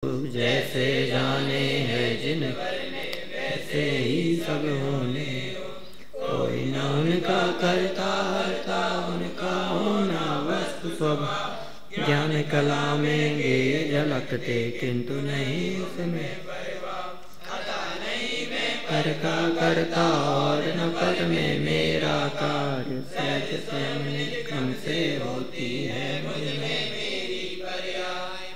जैसे जाने है जिन वैसे ही सब होने, कोई न उनका करता हरता, उनका होना वस्तु स्वभाव। ज्ञान कला में ये झलकते किंतु नहीं उसमें पर का करता और न पर में मेरा कार्य। सहज स्वयं क्रम से होती है मुझ में मेरी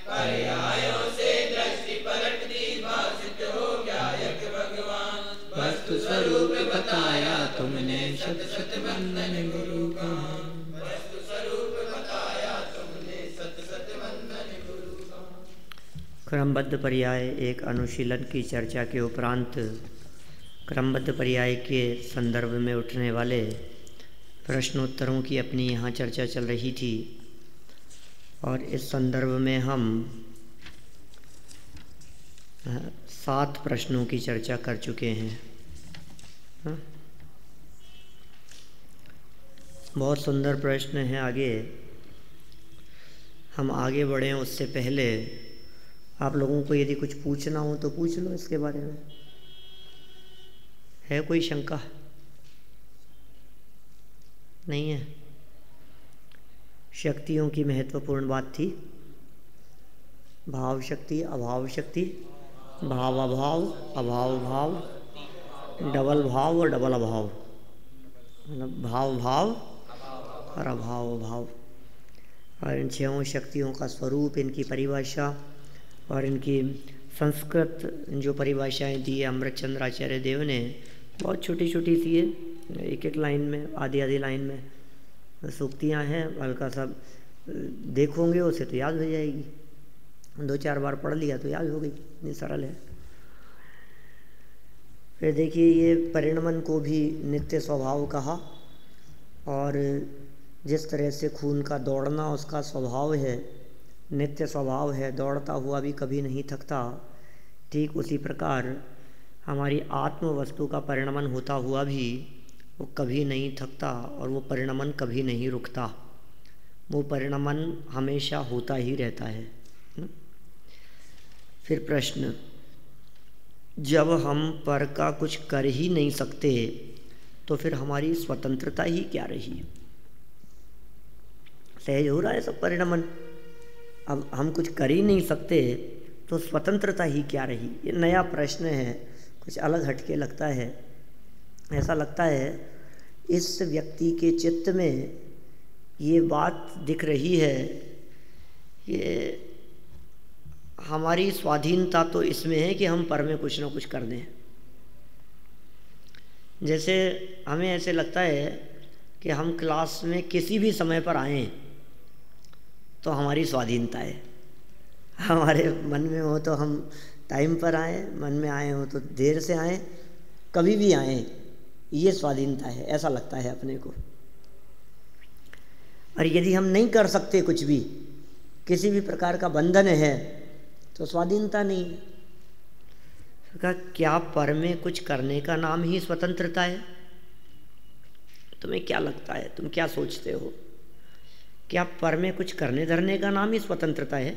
पर्यायों से दृष्टि पलटती, भाषित हो गया यक भगवान। वस्तु स्वरूप बताया तुमने, शत शत वंदन गुरु का। वस्तु स्वरूप बताया तुमने, शत शत वंदन गुरु का। क्रमबद्ध पर्याय एक अनुशीलन की चर्चा के उपरांत क्रमबद्ध पर्याय के संदर्भ में उठने वाले प्रश्नोत्तरों की अपनी यहाँ चर्चा चल रही थी और इस संदर्भ में हम 7 प्रश्नों की चर्चा कर चुके हैं। बहुत सुंदर प्रश्न हैं। आगे हम आगे बढ़ें उससे पहले आप लोगों को यदि कुछ पूछना हो तो पूछ लो इसके बारे में। है कोई शंका? नहीं है? शक्तियों की महत्वपूर्ण बात थी। भाव शक्ति, अभाव शक्ति, भाव अभाव, अभाव भाव, डबल भाव और डबल अभाव, मतलब भाव भाव और अभाव भाव। और इन 6 शक्तियों का स्वरूप, इनकी परिभाषा और इनकी संस्कृत जो परिभाषाएं दी है अमृतचंद्र आचार्य देव ने, बहुत छोटी छोटी सी है, एक एक लाइन में, आधी आधी लाइन में सूक्तियाँ हैं। हल्का सा देखोगे उसे तो याद हो जाएगी, 2-4 बार पढ़ लिया तो याद हो गई, इतनी सरल है। फिर देखिए, ये परिणमन को भी नित्य स्वभाव कहा, और जिस तरह से खून का दौड़ना उसका स्वभाव है, नित्य स्वभाव है, दौड़ता हुआ भी कभी नहीं थकता, ठीक उसी प्रकार हमारी आत्म वस्तु का परिणमन होता हुआ भी वो कभी नहीं थकता और वो परिणमन कभी नहीं रुकता। वो परिणमन हमेशा होता ही रहता है। फिर प्रश्न, जब हम पर का कुछ कर ही नहीं सकते तो फिर हमारी स्वतंत्रता ही क्या रही? सहज हो रहा है सब परिणमन, अब हम कुछ कर ही नहीं सकते तो स्वतंत्रता ही क्या रही? ये नया प्रश्न है, कुछ अलग हटके लगता है। ऐसा लगता है इस व्यक्ति के चित्त में ये बात दिख रही है कि हमारी स्वाधीनता तो इसमें है कि हम पर में कुछ ना कुछ कर दें। जैसे हमें ऐसे लगता है कि हम क्लास में किसी भी समय पर आएं तो हमारी स्वाधीनता है। हमारे मन में हो तो हम टाइम पर आएँ, मन में आए हो तो देर से आएँ, कभी भी आएँ, ये स्वाधीनता है, ऐसा लगता है अपने को। और यदि हम नहीं कर सकते कुछ भी, किसी भी प्रकार का बंधन है, तो स्वाधीनता नहीं है। कहा, क्या पर में कुछ करने का नाम ही स्वतंत्रता है? तुम्हें क्या लगता है, तुम क्या सोचते हो? क्या पर में कुछ करने धरने का नाम ही स्वतंत्रता है?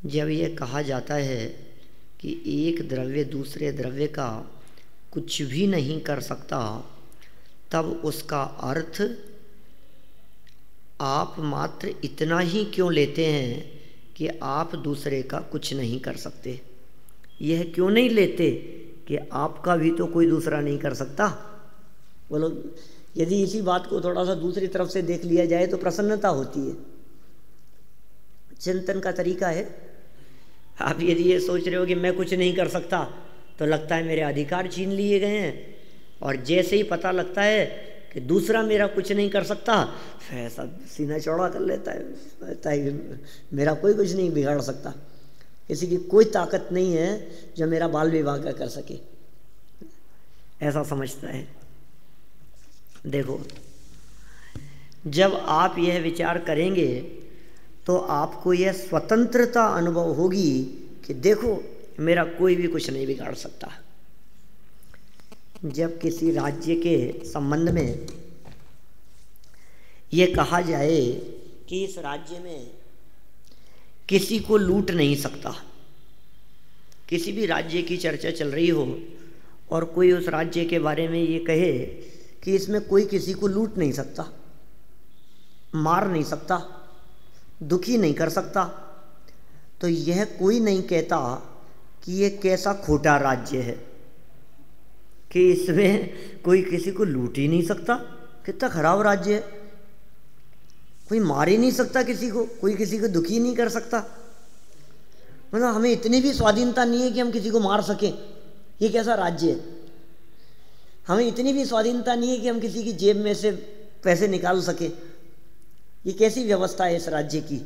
जब ये कहा जाता है कि एक द्रव्य दूसरे द्रव्य का कुछ भी नहीं कर सकता, तब उसका अर्थ आप मात्र इतना ही क्यों लेते हैं कि आप दूसरे का कुछ नहीं कर सकते? यह क्यों नहीं लेते कि आपका भी तो कोई दूसरा नहीं कर सकता? बोलो, यदि इसी बात को थोड़ा सा दूसरी तरफ से देख लिया जाए तो प्रसन्नता होती है। चिंतन का तरीका है। आप यदि ये सोच रहे हो कि मैं कुछ नहीं कर सकता, तो लगता है मेरे अधिकार छीन लिए गए हैं, और जैसे ही पता लगता है कि दूसरा मेरा कुछ नहीं कर सकता, फिर ऐसा सीना चौड़ा कर लेता है, कहता है कि मेरा कोई कुछ नहीं बिगाड़ सकता, किसी की कोई ताकत नहीं है जो मेरा बाल विवाह कर सके, ऐसा समझता है। देखो, जब आप यह विचार करेंगे तो आपको यह स्वतंत्रता अनुभव होगी कि देखो मेरा कोई भी कुछ नहीं बिगाड़ सकता। जब किसी राज्य के संबंध में ये कहा जाए कि इस राज्य में किसी को लूट नहीं सकता। किसी भी राज्य की चर्चा चल रही हो और कोई उस राज्य के बारे में ये कहे कि इसमें कोई किसी को लूट नहीं सकता, मार नहीं सकता, दुखी नहीं कर सकता, तो यह कोई नहीं कहता कि ये कैसा खोटा राज्य है कि इसमें कोई किसी को लूट ही नहीं सकता। कितना खराब राज्य है, कोई मार ही नहीं सकता किसी को, कोई किसी को दुखी नहीं कर सकता। मतलब हमें इतनी भी स्वाधीनता नहीं है कि हम किसी को मार सकें, ये कैसा राज्य है। हमें इतनी भी स्वाधीनता नहीं है कि हम किसी की जेब में से पैसे निकाल सकें, ये कैसी व्यवस्था है इस राज्य की।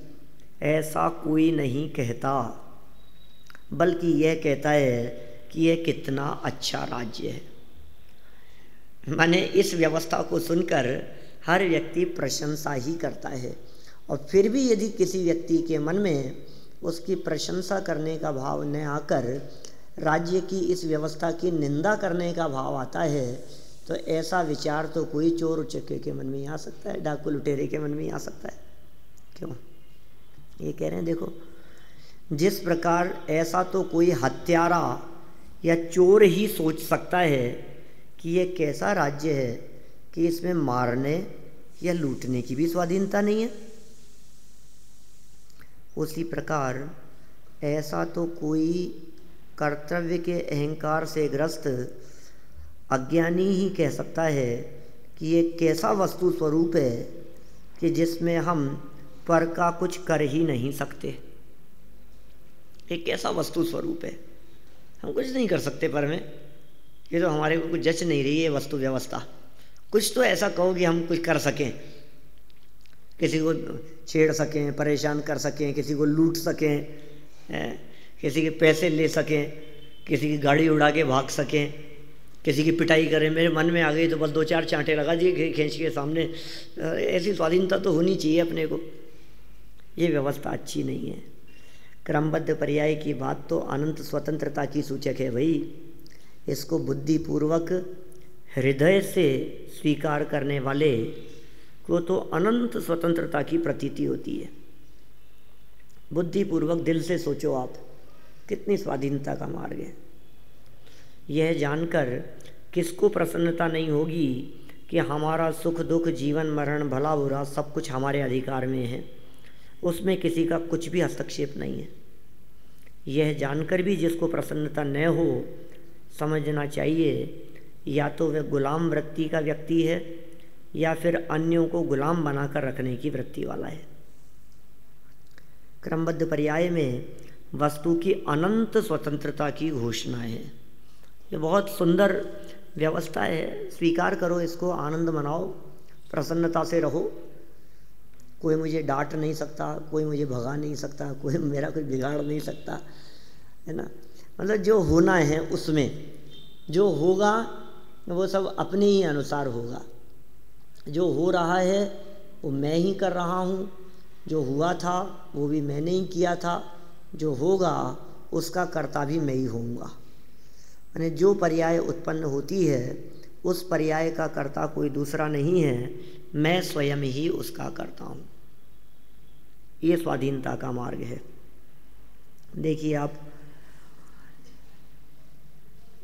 ऐसा कोई नहीं कहता, बल्कि यह कहता है कि यह कितना अच्छा राज्य है। माने इस व्यवस्था को सुनकर हर व्यक्ति प्रशंसा ही करता है, और फिर भी यदि किसी व्यक्ति के मन में उसकी प्रशंसा करने का भाव न आकर राज्य की इस व्यवस्था की निंदा करने का भाव आता है, तो ऐसा विचार तो कोई चोर उचक्के के मन में ही आ सकता है, डाकू लुटेरे के मन में ही आ सकता है। क्यों? ये कह रहे हैं देखो, जिस प्रकार ऐसा तो कोई हत्यारा या चोर ही सोच सकता है कि ये कैसा राज्य है कि इसमें मारने या लूटने की भी स्वाधीनता नहीं है, उसी प्रकार ऐसा तो कोई कर्तव्य के अहंकार से ग्रस्त अज्ञानी ही कह सकता है कि ये कैसा वस्तु स्वरूप है कि जिसमें हम पर का कुछ कर ही नहीं सकते। एक कैसा वस्तु स्वरूप है, हम कुछ नहीं कर सकते पर में, ये तो हमारे को कुछ जच नहीं रही है वस्तु व्यवस्था। कुछ तो ऐसा कहो कि हम कुछ कर सकें, किसी को छेड़ सकें, परेशान कर सकें, किसी को लूट सकें, किसी के पैसे ले सकें, किसी की गाड़ी उड़ा के भाग सकें, किसी की पिटाई करें। मेरे मन में आ गई तो बस 2-4 चांटे लगा दिए खींच के सामने। ऐसी स्वाधीनता तो होनी चाहिए अपने को। ये व्यवस्था अच्छी नहीं है। क्रमबद्ध पर्याय की बात तो अनंत स्वतंत्रता की सूचक है भाई। इसको बुद्धिपूर्वक हृदय से स्वीकार करने वाले को तो अनंत स्वतंत्रता की प्रतीति होती है। बुद्धिपूर्वक दिल से सोचो आप, कितनी स्वाधीनता का मार्ग है। यह जानकर किसको प्रसन्नता नहीं होगी कि हमारा सुख दुख जीवन मरण भला बुरा सब कुछ हमारे अधिकार में है, उसमें किसी का कुछ भी हस्तक्षेप नहीं है। यह जानकर भी जिसको प्रसन्नता न हो, समझना चाहिए या तो वह गुलाम वृत्ति का व्यक्ति है या फिर अन्यों को गुलाम बनाकर रखने की वृत्ति वाला है। क्रमबद्ध पर्याय में वस्तु की अनंत स्वतंत्रता की घोषणा है। ये बहुत सुंदर व्यवस्था है, स्वीकार करो इसको, आनंद मनाओ, प्रसन्नता से रहो। कोई मुझे डांट नहीं सकता, कोई मुझे भगा नहीं सकता, कोई मेरा कुछ बिगाड़ नहीं सकता, है ना। मतलब जो होना है उसमें जो होगा वो सब अपने ही अनुसार होगा। जो हो रहा है वो मैं ही कर रहा हूँ, जो हुआ था वो भी मैंने ही किया था, जो होगा उसका कर्ता भी मैं ही होऊंगा। यानी जो पर्याय उत्पन्न होती है उस पर्याय का कर्ता कोई दूसरा नहीं है, मैं स्वयं ही उसका करता हूँ। ये स्वाधीनता का मार्ग है। देखिए आप,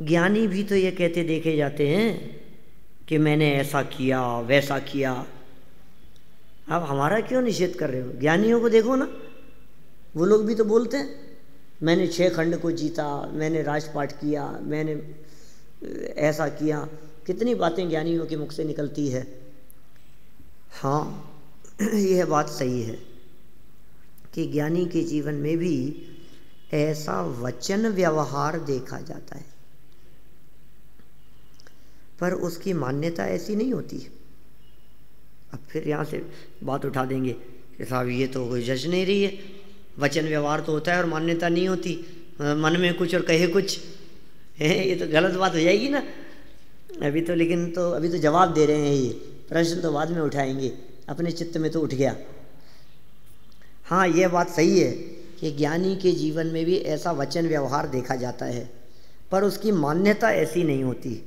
ज्ञानी भी तो ये कहते देखे जाते हैं कि मैंने ऐसा किया वैसा किया। आप हमारा क्यों निषेध कर रहे हो? ज्ञानियों को देखो ना, वो लोग भी तो बोलते हैं मैंने 6 खंड को जीता, मैंने राजपाट किया, मैंने ऐसा किया। कितनी बातें ज्ञानियों के मुख से निकलती है। हाँ, यह बात सही है कि ज्ञानी के जीवन में भी ऐसा वचन व्यवहार देखा जाता है, पर उसकी मान्यता ऐसी नहीं होती। अब फिर यहाँ से बात उठा देंगे कि साहब ये तो कोई जज नहीं रही है, वचन व्यवहार तो होता है और मान्यता नहीं होती, मन में कुछ और कहे कुछ है, ये तो गलत बात हो जाएगी ना। अभी तो जवाब दे रहे हैं, ये प्रश्न तो बाद में उठाएंगे, अपने चित्त में तो उठ गया। हाँ, ये बात सही है कि ज्ञानी के जीवन में भी ऐसा वचन व्यवहार देखा जाता है, पर उसकी मान्यता ऐसी नहीं होती।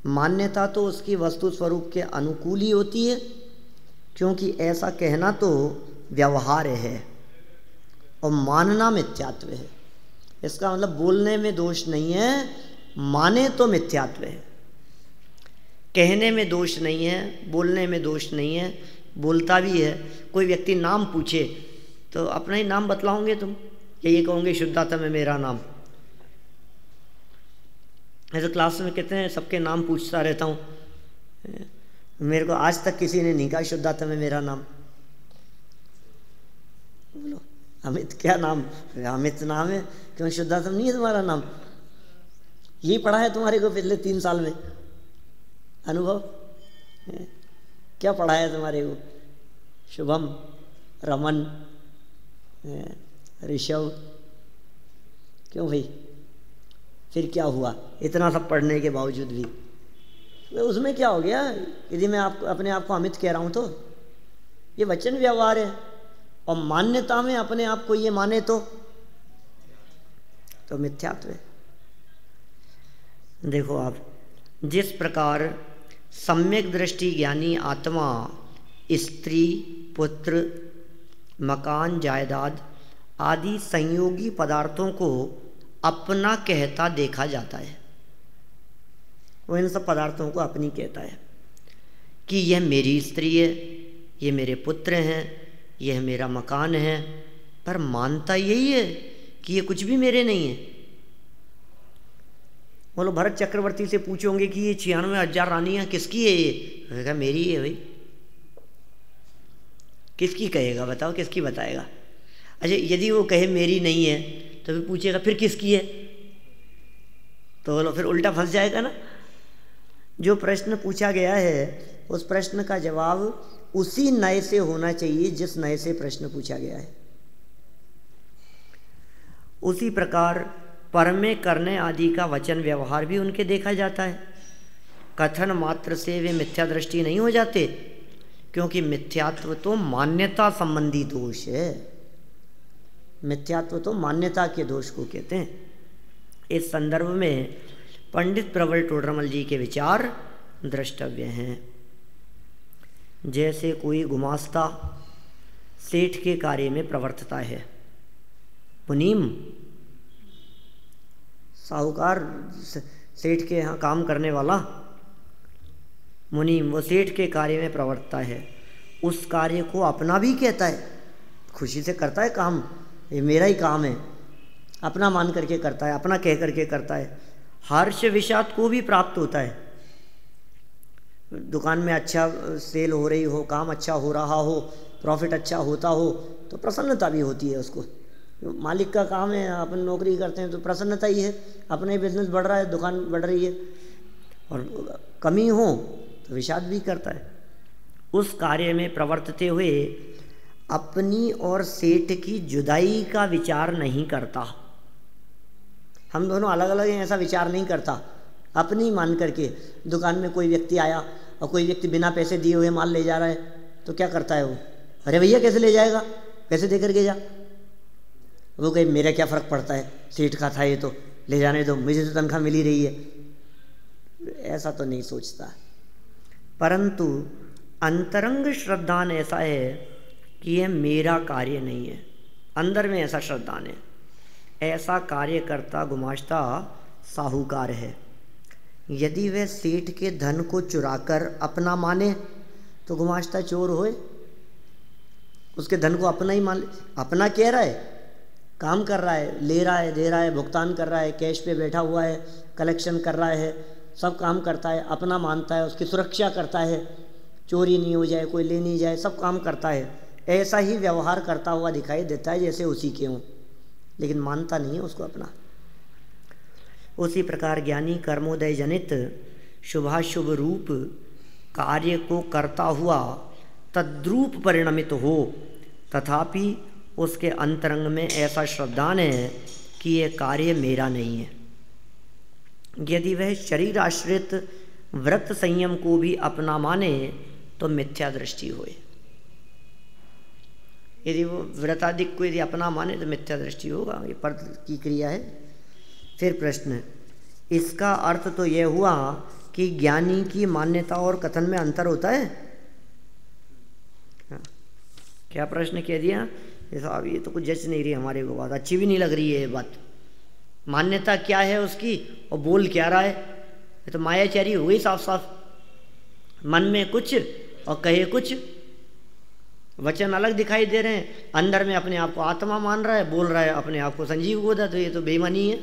मान्यता तो उसकी वस्तु स्वरूप के अनुकूल ही होती है, क्योंकि ऐसा कहना तो व्यवहार है। और मानना मिथ्यात्व है। इसका मतलब बोलने में दोष नहीं है, माने तो मिथ्यात्व है। कहने में दोष नहीं है, बोलने में दोष नहीं है, बोलता भी है। कोई व्यक्ति नाम पूछे तो अपना ही नाम बतलाओगे तुम, या ये कहोगे शुद्धात्मा है मेरा नाम? ऐसे क्लास में कहते हैं सबके नाम पूछता रहता हूँ, मेरे को आज तक किसी ने नहीं कहा शुद्धात्मा है मेरा नाम। बोलो अमित क्या नाम? अमित नाम है, क्यों शुद्धात्मा नहीं है तुम्हारा नाम? यही पढ़ा है तुम्हारे को पिछले 3 साल में अनुभव? क्या पढ़ा है तुम्हारे को? शुभम, रमन, ऋषभ, क्यों भाई? फिर क्या हुआ इतना सब पढ़ने के बावजूद भी? उसमें क्या हो गया यदि मैं अपने आप को अमित कह रहा हूँ तो? ये वचन व्यवहार है, और मान्यता में अपने आप को ये माने तो मिथ्यात्व है। देखो आप, जिस प्रकार सम्यक दृष्टि ज्ञानी आत्मा स्त्री, पुत्र, मकान, जायदाद आदि संयोगी पदार्थों को अपना कहता देखा जाता है, वो इन सब पदार्थों को अपनी कहता है कि यह मेरी स्त्री है, ये मेरे पुत्र हैं, यह मेरा मकान है, पर मानता यही है कि ये कुछ भी मेरे नहीं है। बोलो भरत चक्रवर्ती से पूछोगे कि ये 96,000 रानियां किसकी है? ये कहेगा मेरी है भाई। किसकी कहेगा बताओ, किसकी बताएगा? अच्छा यदि वो कहे मेरी नहीं है तो फिर पूछेगा फिर किसकी है? तो बोलो फिर उल्टा फंस जाएगा ना। जो प्रश्न पूछा गया है उस प्रश्न का जवाब उसी नए से होना चाहिए जिस नए से प्रश्न पूछा गया है। उसी प्रकार परमे करने आदि का वचन व्यवहार भी उनके देखा जाता है। कथन मात्र से वे मिथ्या दृष्टि नहीं हो जाते, क्योंकि मिथ्यात्व तो मान्यता संबंधी दोष है। मिथ्यात्व तो मान्यता के दोष को कहते हैं। इस संदर्भ में पंडित प्रबल टोडरमल जी के विचार द्रष्टव्य हैं। जैसे कोई गुमास्ता सेठ के कार्य में प्रवर्तता है, मुनीम साहूकार सेठ के यहाँ काम करने वाला मुनीम, वो सेठ के कार्य में प्रवर्तता है, उस कार्य को अपना भी कहता है, खुशी से करता है काम, ये मेरा ही काम है, अपना मान करके करता है, अपना कह करके करता है। हर्ष विषाद को भी प्राप्त होता है। दुकान में अच्छा सेल हो रही हो, काम अच्छा हो रहा हो, प्रॉफिट अच्छा होता हो तो प्रसन्नता भी होती है उसको। मालिक का काम है, अपन नौकरी करते हैं तो प्रसन्नता ही है, अपने बिजनेस बढ़ रहा है, दुकान बढ़ रही है, और कमी हो तो विषाद भी करता है। उस कार्य में प्रवर्तते हुए अपनी और सेठ की जुदाई का विचार नहीं करता। हम दोनों अलग अलग हैं ऐसा विचार नहीं करता, अपनी मान करके। दुकान में कोई व्यक्ति आया और कोई व्यक्ति बिना पैसे दिए हुए माल ले जा रहा है तो क्या करता है वो? अरे भैया कैसे ले जाएगा, पैसे दे करके जा। वो कहे मेरा क्या फ़र्क पड़ता है, सेठ का था ये तो ले जाने दो, मुझे तो तनख्वाह मिल ही रही है। ऐसा तो नहीं सोचता। परंतु अंतरंग श्रद्धान ऐसा है कि यह मेरा कार्य नहीं है, अंदर में ऐसा श्रद्धान है। ऐसा कार्य करता गुमाश्ता साहूकार है। यदि वह सेठ के धन को चुराकर अपना माने तो गुमाश्ता चोर होए, उसके धन को अपना ही मान ले। अपना कह रहा है, काम कर रहा है, ले रहा है, दे रहा है, भुगतान कर रहा है, कैश पे बैठा हुआ है, कलेक्शन कर रहा है, सब काम करता है, अपना मानता है, उसकी सुरक्षा करता है, चोरी नहीं हो जाए, कोई ले नहीं जाए, सब काम करता है। ऐसा ही व्यवहार करता हुआ दिखाई देता है जैसे उसी के हों, लेकिन मानता नहीं है उसको अपना। उसी प्रकार ज्ञानी कर्मोदय जनित शुभाशुभ रूप कार्य को करता हुआ तद्रूप परिणमित हो, तथापि उसके अंतरंग में ऐसा श्रद्धान है कि यह कार्य मेरा नहीं है। यदि वह शरीर आश्रित व्रत संयम को भी अपना माने तो मिथ्या दृष्टि होए। यदि वो व्रताधिक को यदि अपना माने तो मिथ्या दृष्टि होगा, ये पर्द की क्रिया है। फिर प्रश्न, इसका अर्थ तो यह हुआ कि ज्ञानी की मान्यता और कथन में अंतर होता है। क्या प्रश्न कह दिया? साहब ये तो कुछ जच नहीं रही हमारे को, बात अच्छी भी नहीं लग रही है ये बात। मान्यता क्या है उसकी और बोल क्या रहा है, ये तो मायाचारी हो गई साफ साफ। मन में कुछ और कहे कुछ, वचन अलग दिखाई दे रहे हैं, अंदर में अपने आप को आत्मा मान रहा है, बोल रहा है अपने आप को संजीव गोदा, तो ये तो बेईमानी है।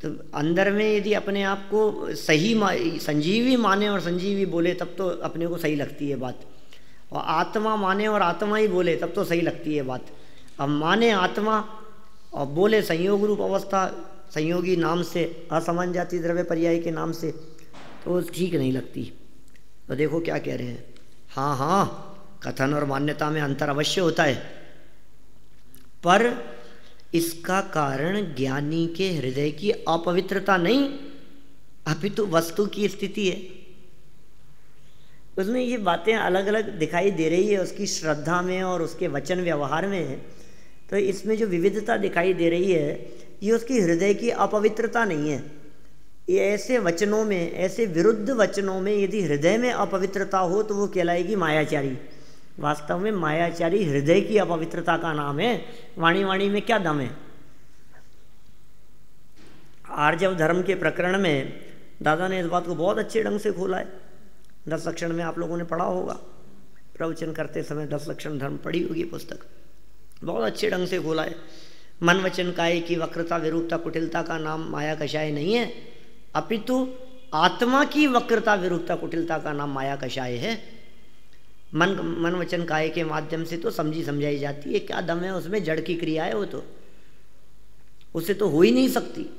तो अंदर में यदि अपने आप को सही संजीवी माने और संजीवी बोले तब तो अपने को सही लगती है बात, और आत्मा माने और आत्मा ही बोले तब तो सही लगती है बात। अब माने आत्मा और बोले संयोग रूप अवस्था संयोगी नाम से, असमान जाति द्रव्य पर्याय के नाम से, तो ठीक नहीं लगती। तो देखो क्या कह रहे हैं, हाँ हाँ कथन और मान्यता में अंतर अवश्य होता है, पर इसका कारण ज्ञानी के हृदय की अपवित्रता नहीं अपितु वस्तु की स्थिति है। उसमें ये बातें अलग अलग दिखाई दे रही है उसकी श्रद्धा में और उसके वचन व्यवहार में। तो इसमें जो विविधता दिखाई दे रही है ये उसकी हृदय की अपवित्रता नहीं है। ये ऐसे वचनों में, ऐसे विरुद्ध वचनों में यदि हृदय में अपवित्रता हो तो वो कहलाएगी मायाचारी। वास्तव में मायाचारी हृदय की अपवित्रता का नाम है, वाणी वाणी में क्या दम है। आर्जव धर्म के प्रकरण में दादा ने इस बात को बहुत अच्छे ढंग से खोला है। 10 लक्षण में आप लोगों ने पढ़ा होगा, प्रवचन करते समय 10 लक्षण धर्म पढ़ी होगी पुस्तक, बहुत अच्छे ढंग से खोला है। मन वचन काया की वक्रता विरूपता कुटिलता का नाम माया कषाय नहीं है, अपितु आत्मा की वक्रता विरूपता कुटिलता का नाम माया कषाय है। मन वचन काया के माध्यम से तो समझी समझाई जाती है, क्या दम है उसमें, जड़ की क्रिया है वो, तो उससे तो हो ही नहीं सकती।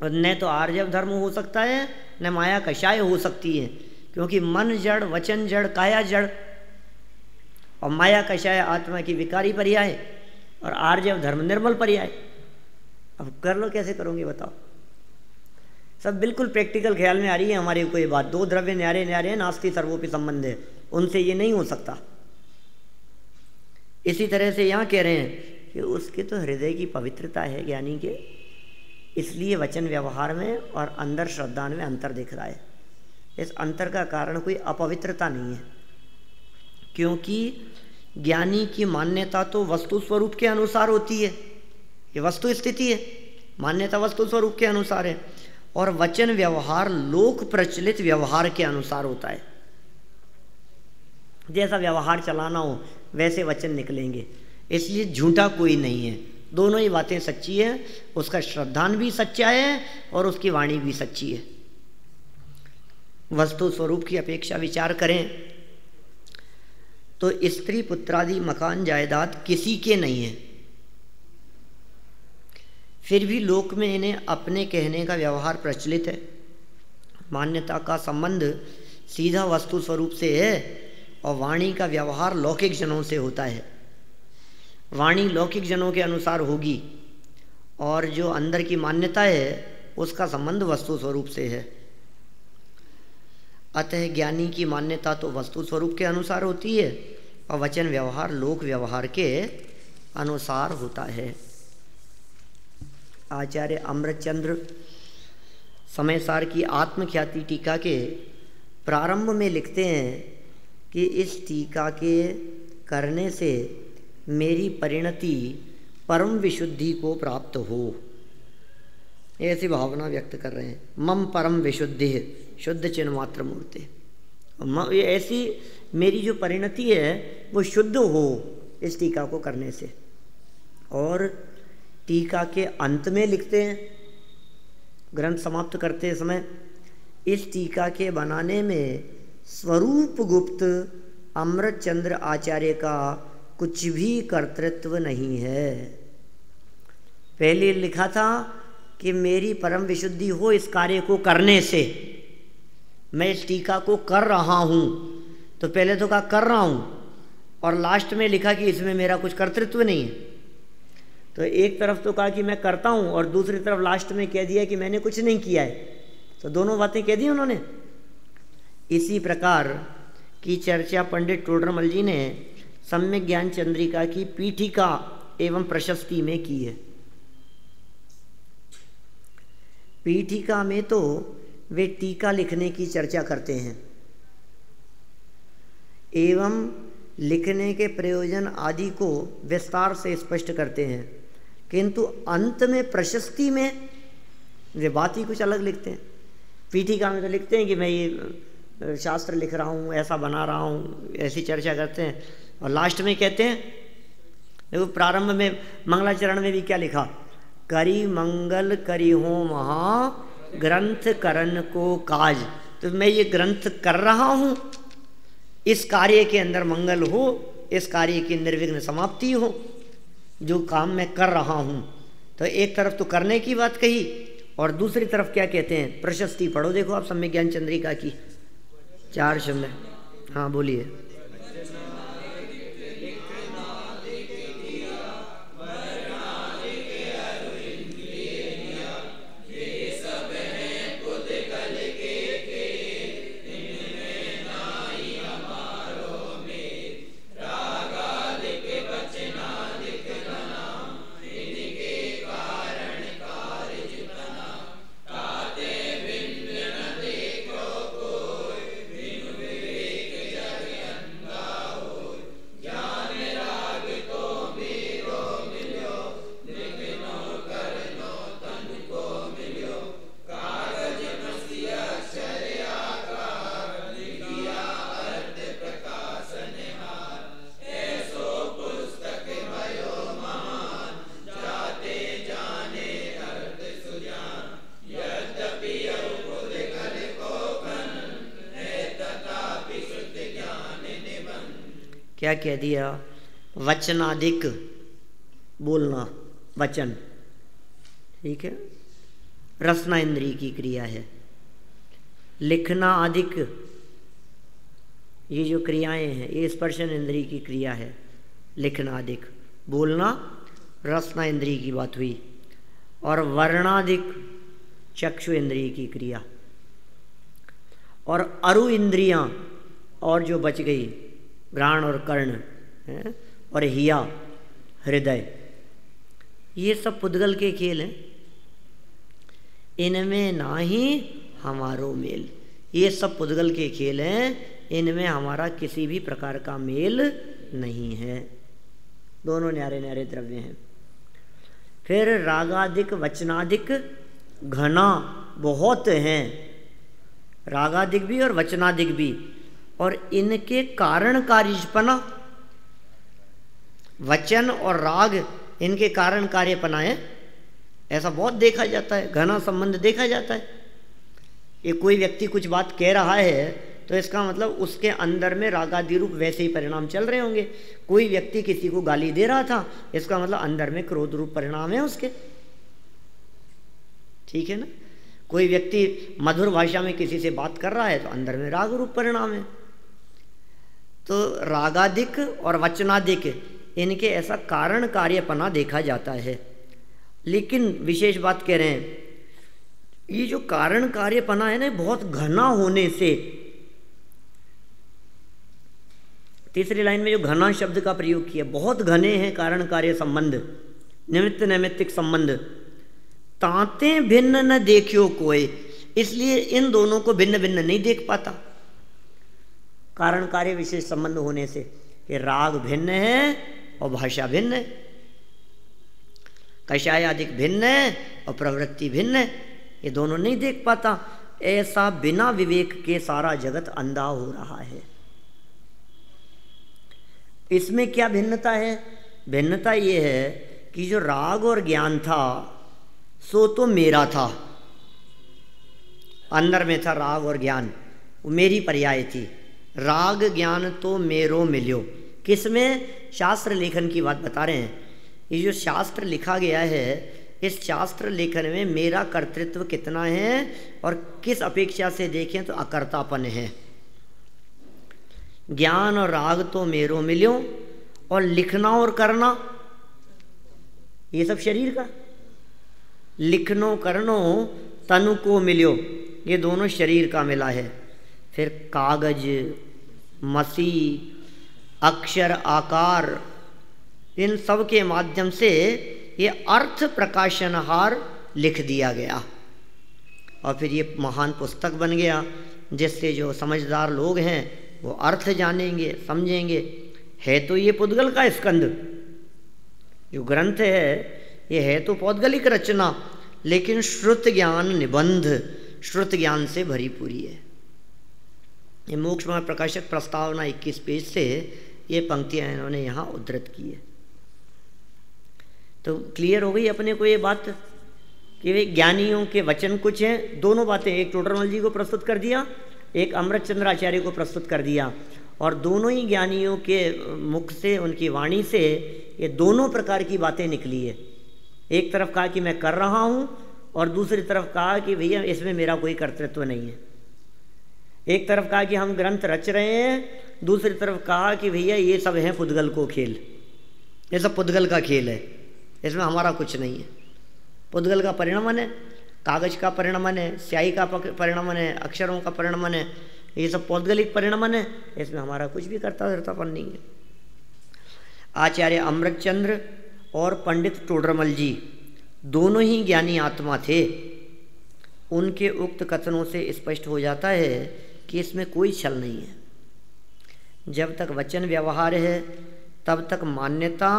और न तो आर्जव धर्म हो सकता है न माया कषाय हो सकती है, क्योंकि मन जड़, वचन जड़, काया जड़, और माया कषाय आत्मा की विकारी पर्याय, और आर्जव धर्म निर्मल पर्याय। अब कर लो, कैसे करोगे बताओ। सब बिल्कुल प्रैक्टिकल ख्याल में आ रही है हमारे को ये बात। 2 द्रव्य न्यारे न्यारे नास्ति सर्वोपि संबंध है, उनसे ये नहीं हो सकता। इसी तरह से यहाँ कह रहे हैं कि उसके तो हृदय की पवित्रता है ज्ञानी के, इसलिए वचन व्यवहार में और अंदर श्रद्धा में अंतर दिख रहा है। इस अंतर का कारण कोई अपवित्रता नहीं है, क्योंकि ज्ञानी की मान्यता तो वस्तु स्वरूप के अनुसार होती है, ये वस्तु स्थिति है, मान्यता वस्तु स्वरूप के अनुसार है, और वचन व्यवहार लोक प्रचलित व्यवहार के अनुसार होता है। जैसा व्यवहार चलाना हो वैसे वचन निकलेंगे, इसलिए झूठा कोई नहीं है, दोनों ही बातें सच्ची है। उसका श्रद्धान भी सच्चा है और उसकी वाणी भी सच्ची है। वस्तु स्वरूप की अपेक्षा विचार करें तो स्त्री पुत्रादि मकान जायदाद किसी के नहीं है, फिर भी लोक में इन्हें अपने कहने का व्यवहार प्रचलित है। मान्यता का संबंध सीधा वस्तु स्वरूप से है और वाणी का व्यवहार लौकिक जनों से होता है। वाणी लौकिक जनों के अनुसार होगी और जो अंदर की मान्यता है उसका संबंध वस्तु स्वरूप से है। अतः ज्ञानी की मान्यता तो वस्तु स्वरूप के अनुसार होती है और वचन व्यवहार लोक व्यवहार के अनुसार होता है। आचार्य अमृतचंद्र समयसार की आत्मख्याति टीका के प्रारंभ में लिखते हैं कि इस टीका के करने से मेरी परिणति परम विशुद्धि को प्राप्त हो, ऐसी भावना व्यक्त कर रहे हैं। मम परम विशुद्धि शुद्ध चिन्ह मात्र मूर्ति, ऐसी मेरी जो परिणति है वो शुद्ध हो इस टीका को करने से। और टीका के अंत में लिखते हैं, ग्रंथ समाप्त करते समय, इस टीका के बनाने में स्वरूप गुप्त अमृतचंद्र आचार्य का कुछ भी कर्तृत्व नहीं है। पहले लिखा था कि मेरी परम विशुद्धि हो इस कार्य को करने से, मैं इस टीका को कर रहा हूँ, तो पहले तो कहा कर रहा हूँ और लास्ट में लिखा कि इसमें मेरा कुछ कर्तृत्व नहीं है। तो एक तरफ तो कहा कि मैं करता हूँ और दूसरी तरफ लास्ट में कह दिया कि मैंने कुछ नहीं किया है, तो दोनों बातें कह दी उन्होंने। इसी प्रकार की चर्चा पंडित टोडरमल जी ने सम्यक ज्ञान चंद्रिका की पीठिका एवं प्रशस्ति में की है। पीठिका में तो वे टीका लिखने की चर्चा करते हैं एवं लिखने के प्रयोजन आदि को विस्तार से स्पष्ट करते हैं, किंतु अंत में प्रशस्ति में वे बात ही कुछ अलग लिखते हैं। पीठिका में तो लिखते हैं कि मैं ये शास्त्र लिख रहा हूँ, ऐसा बना रहा हूँ, ऐसी चर्चा करते हैं, और लास्ट में कहते हैं, देखो प्रारंभ में मंगलाचरण में भी क्या लिखा, करी मंगल करी हो महा ग्रंथ करन को काज। तो मैं ये ग्रंथ कर रहा हूँ, इस कार्य के अंदर मंगल हो, इस कार्य की निर्विघ्न समाप्ति हो, जो काम मैं कर रहा हूँ। तो एक तरफ तो करने की बात कही, और दूसरी तरफ क्या कहते हैं, प्रशस्ति। पढ़ो देखो आप सम्यक ज्ञान चंद्रिका की 4 शब्द। हाँ बोलिए। क्या कह दिया, वचनाधिक बोलना, वचन, ठीक है, रसना इंद्रिय की क्रिया है। लिखना अधिक, ये जो क्रियाएं हैं ये स्पर्शन इंद्रिय की क्रिया है। लिखना अधिक, बोलना रसना इंद्रिय की बात हुई। और वर्णाधिक चक्षु इंद्रिय की क्रिया। और अरु इंद्रियां और जो बच गई, घ्राण और कर्ण है, और हिया हृदय, ये सब पुद्गल के खेल हैं। इनमें ना ही हमारो मेल, ये सब पुद्गल के खेल हैं, इनमें हमारा किसी भी प्रकार का मेल नहीं है। दोनों न्यारे न्यारे द्रव्य हैं। फिर रागाधिक वचनाधिक घना बहुत हैं, रागाधिक भी और वचनाधिक भी। और इनके कारण कार्यपना, वचन और राग इनके कारण कार्यपना है, ऐसा बहुत देखा जाता है, घना संबंध देखा जाता है। ये कोई व्यक्ति कुछ बात कह रहा है तो इसका मतलब उसके अंदर में रागादि रूप वैसे ही परिणाम चल रहे होंगे। कोई व्यक्ति किसी को गाली दे रहा था, इसका मतलब अंदर में क्रोध रूप परिणाम है उसके, ठीक है ना। कोई व्यक्ति मधुर भाषा में किसी से बात कर रहा है तो अंदर में राग रूप परिणाम है। तो रागाधिक और वचनाधिक इनके ऐसा कारण कार्यपना देखा जाता है। लेकिन विशेष बात कह रहे हैं, ये जो कारण कार्यपना है ना, बहुत घना होने से, तीसरी लाइन में जो घना शब्द का प्रयोग किया, बहुत घने हैं कारण कार्य संबंध, निमित्त नैमित्तिक संबंध। तांते भिन्न न देखियो कोई, इसलिए इन दोनों को भिन्न भिन्न नहीं देख पाता, कारण कार्य विशेष संबंध होने से। ये राग भिन्न है और भाषा भिन्न है, कषाय अधिक भिन्न है और प्रवृत्ति भिन्न है, ये दोनों नहीं देख पाता। ऐसा बिना विवेक के सारा जगत अंधा हो रहा है। इसमें क्या भिन्नता है? भिन्नता ये है कि जो राग और ज्ञान था सो तो मेरा था, अंदर में था राग और ज्ञान, वो मेरी पर्याय थी। राग ज्ञान तो मेरो मिल्यो, किसमें? शास्त्र लेखन की बात बता रहे हैं। ये जो शास्त्र लिखा गया है, इस शास्त्र लेखन में मेरा कर्तृत्व कितना है और किस अपेक्षा से देखें तो अकर्तापन है। ज्ञान और राग तो मेरो मिल्यो, और लिखना और करना ये सब शरीर का। लिखनो करनो तनु को मिल्यो, ये दोनों शरीर का मिला है। फिर कागज, मसी, अक्षर, आकार, इन सब के माध्यम से ये अर्थ प्रकाशनहार लिख दिया गया और फिर ये महान पुस्तक बन गया, जिससे जो समझदार लोग हैं वो अर्थ जानेंगे, समझेंगे। है तो ये पुद्गल का स्कंद, जो ग्रंथ है ये है तो पौद्गलिक रचना, लेकिन श्रुत ज्ञान निबंध, श्रुत ज्ञान से भरी पूरी है। ये मोक्ष मार्ग प्रकाशक प्रस्तावना 21 पेज से ये पंक्तियां इन्होंने यहाँ उद्धृत की है। तो क्लियर हो गई अपने को ये बात कि वे ज्ञानियों के वचन कुछ हैं। दोनों बातें, एक टोडरमल जी को प्रस्तुत कर दिया, एक अमृतचंद्र आचार्य को प्रस्तुत कर दिया, और दोनों ही ज्ञानियों के मुख से, उनकी वाणी से ये दोनों प्रकार की बातें निकली है। एक तरफ कहा कि मैं कर रहा हूँ, और दूसरी तरफ कहा कि भैया इसमें मेरा कोई कर्तृत्व नहीं है। एक तरफ कहा कि हम ग्रंथ रच रहे हैं, दूसरी तरफ कहा कि भैया ये सब है पुद्गल को खेल, ये सब पुद्गल का खेल है, इसमें हमारा कुछ नहीं है। पुद्गल का परिणमन है, कागज का परिणमन है, स्याही का परिणमन है, अक्षरों का परिणमन है, ये सब पौद्गलिक परिणमन है, इसमें हमारा कुछ भी कर्ता धर्तापन नहीं है। आचार्य अमृतचंद्र और पंडित टोडरमल जी दोनों ही ज्ञानी आत्मा थे। उनके उक्त कथनों से स्पष्ट हो जाता है कि इसमें कोई छल नहीं है। जब तक वचन व्यवहार है तब तक मान्यता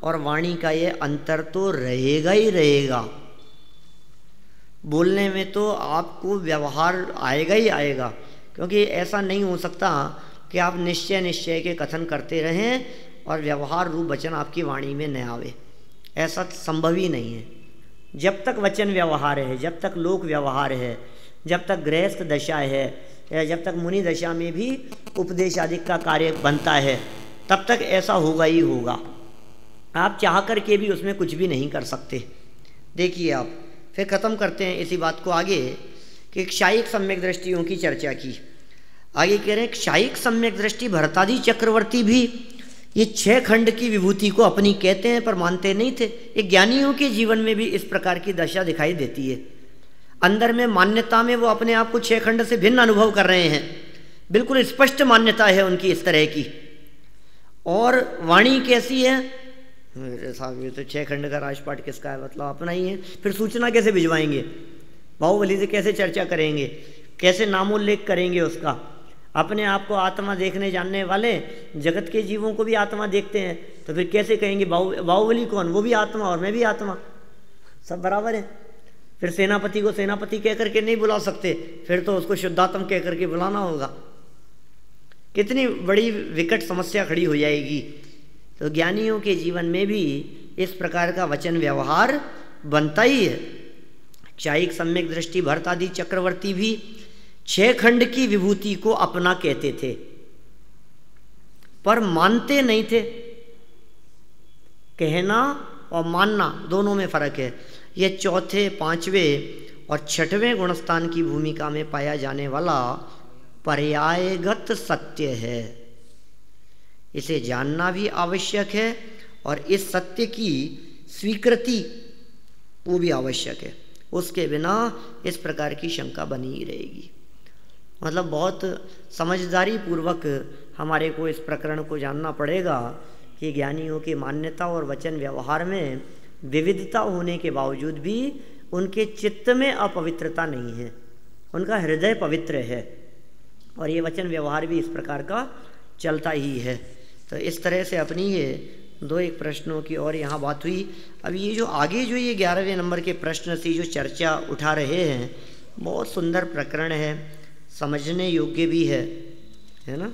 और वाणी का ये अंतर तो रहेगा ही रहेगा। बोलने में तो आपको व्यवहार आएगा ही आएगा, क्योंकि ऐसा नहीं हो सकता कि आप निश्चय के कथन करते रहें और व्यवहार रूप वचन आपकी वाणी में न आवे, ऐसा संभव ही नहीं है। जब तक वचन व्यवहार है, जब तक लोक व्यवहार है, जब तक गृहस्थ दशा है, या जब तक मुनि दशा में भी उपदेश आदि का कार्य बनता है, तब तक ऐसा होगा ही होगा। आप चाह कर के भी उसमें कुछ भी नहीं कर सकते। देखिए आप फिर ख़त्म करते हैं इसी बात को आगे कि क्षायिक सम्यक दृष्टियों की चर्चा की। आगे कह रहे हैं क्षायिक सम्यक दृष्टि भरतादि चक्रवर्ती भी ये 6 खंड की विभूति को अपनी कहते हैं, पर मानते नहीं थे। ये ज्ञानियों के जीवन में भी इस प्रकार की दशा दिखाई देती है। अंदर में मान्यता में वो अपने आप को 6 खंड से भिन्न अनुभव कर रहे हैं, बिल्कुल स्पष्ट मान्यता है उनकी इस तरह की। और वाणी कैसी है, मेरे साहब ये तो 6 खंड का राजपाट किसका है, मतलब अपना ही है। फिर सूचना कैसे भिजवाएंगे, बाहुबली से कैसे चर्चा करेंगे, कैसे नामोल्लेख करेंगे उसका। अपने आप को आत्मा देखने जानने वाले जगत के जीवों को भी आत्मा देखते हैं, तो फिर कैसे कहेंगे बाहुबली कौन, वो भी आत्मा और मैं भी आत्मा, सब बराबर है। फिर सेनापति को सेनापति कह करके नहीं बुला सकते, फिर तो उसको शुद्धात्म कह करके बुलाना होगा। कितनी बड़ी विकट समस्या खड़ी हो जाएगी। तो ज्ञानियों के जीवन में भी इस प्रकार का वचन व्यवहार बनता ही है। क्षायिक सम्यक दृष्टि भरतादि चक्रवर्ती भी 6 खंड की विभूति को अपना कहते थे, पर मानते नहीं थे। कहना और मानना दोनों में फर्क है। यह 4थे, 5वें और 6वें गुणस्थान की भूमिका में पाया जाने वाला पर्यायगत सत्य है। इसे जानना भी आवश्यक है और इस सत्य की स्वीकृति वो भी आवश्यक है। उसके बिना इस प्रकार की शंका बनी ही रहेगी। मतलब बहुत समझदारी पूर्वक हमारे को इस प्रकरण को जानना पड़ेगा कि ज्ञानियों की मान्यता और वचन व्यवहार में विविधता होने के बावजूद भी उनके चित्त में अपवित्रता नहीं है, उनका हृदय पवित्र है, और ये वचन व्यवहार भी इस प्रकार का चलता ही है। तो इस तरह से अपनी ये 2-1 प्रश्नों की और यहाँ बात हुई। अब ये जो आगे जो ये 11वें नंबर के प्रश्न से जो चर्चा उठा रहे हैं, बहुत सुंदर प्रकरण है, समझने योग्य भी है ना।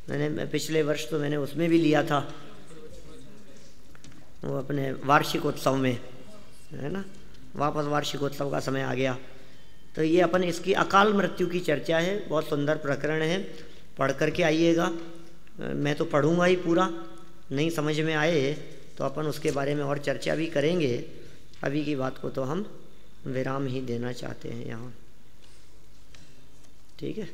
मैंने पिछले वर्ष तो मैंने उसमें भी लिया था, वो अपने वार्षिकोत्सव में, है ना। वापस वार्षिकोत्सव का समय आ गया, तो ये अपन इसकी अकाल मृत्यु की चर्चा है। बहुत सुंदर प्रकरण है, पढ़ करके आइएगा। मैं तो पढ़ूंगा ही पूरा, नहीं समझ में आए तो अपन उसके बारे में और चर्चा भी करेंगे। अभी की बात को तो हम विराम ही देना चाहते हैं यहाँ, ठीक है।